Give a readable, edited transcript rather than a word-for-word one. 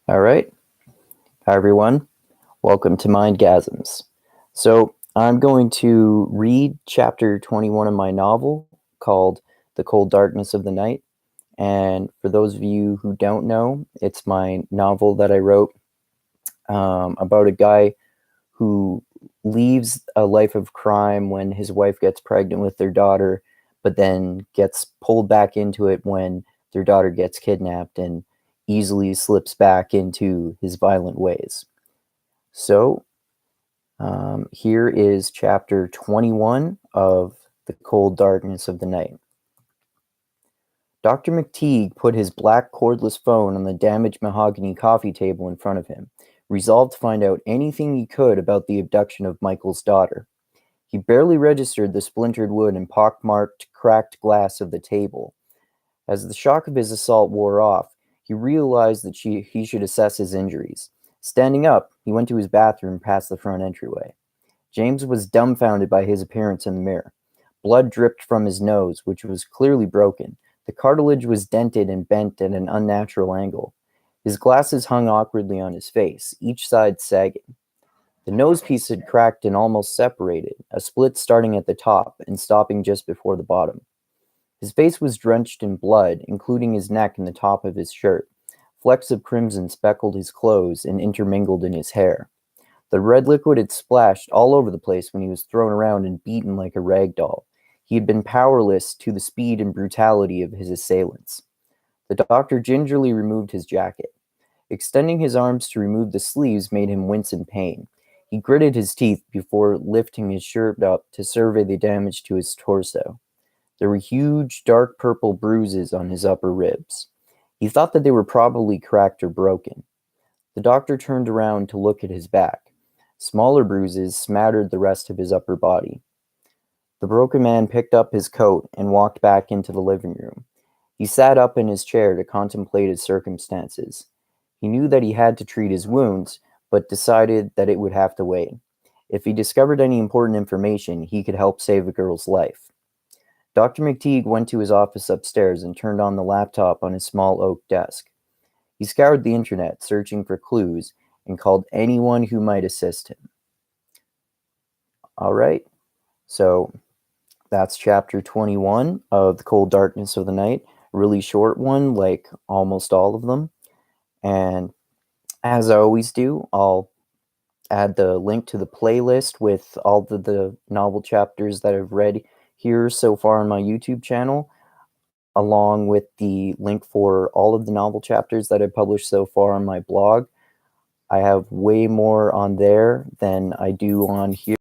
All right. Hi, everyone. Welcome to Mindgasms. So, I'm going to read chapter 21 of my novel called The Cold Darkness of the Night. And for those of you who don't know, it's my novel that I wrote about a guy who leaves a life of crime when his wife gets pregnant with their daughter, but then gets pulled back into it when their daughter gets kidnapped and easily slips back into his violent ways. So, here is chapter 21 of The Cold Darkness of the Night. Dr. McTeague put his black cordless phone on the damaged mahogany coffee table in front of him, resolved to find out anything he could about the abduction of Michael's daughter. He barely registered the splintered wood and pockmarked, cracked glass of the table. As the shock of his assault wore off, he realized that he should assess his injuries. Standing up, he went to his bathroom past the front entryway. James was dumbfounded by his appearance in the mirror. Blood dripped from his nose, which was clearly broken. The cartilage was dented and bent at an unnatural angle. His glasses hung awkwardly on his face, each side sagging. The nosepiece had cracked and almost separated, a split starting at the top and stopping just before the bottom. His face was drenched in blood, including his neck and the top of his shirt. Flecks of crimson speckled his clothes and intermingled in his hair. The red liquid had splashed all over the place when he was thrown around and beaten like a rag doll. He had been powerless to the speed and brutality of his assailants. The doctor gingerly removed his jacket. Extending his arms to remove the sleeves made him wince in pain. He gritted his teeth before lifting his shirt up to survey the damage to his torso. There were huge, dark purple bruises on his upper ribs. He thought that they were probably cracked or broken. The doctor turned around to look at his back. Smaller bruises smattered the rest of his upper body. The broken man picked up his coat and walked back into the living room. He sat up in his chair to contemplate his circumstances. He knew that he had to treat his wounds, but decided that it would have to wait. If he discovered any important information, he could help save a girl's life. Dr. McTeague went to his office upstairs and turned on the laptop on his small oak desk. He scoured the internet, searching for clues, and called anyone who might assist him. All right, so that's chapter 21 of The Cold Darkness of the Night. A really short one, like almost all of them. And as I always do, I'll add the link to the playlist with all the novel chapters that I've read here so far on my YouTube channel, along with the link for all of the novel chapters that I've published so far on my blog. I have way more on there than I do on here.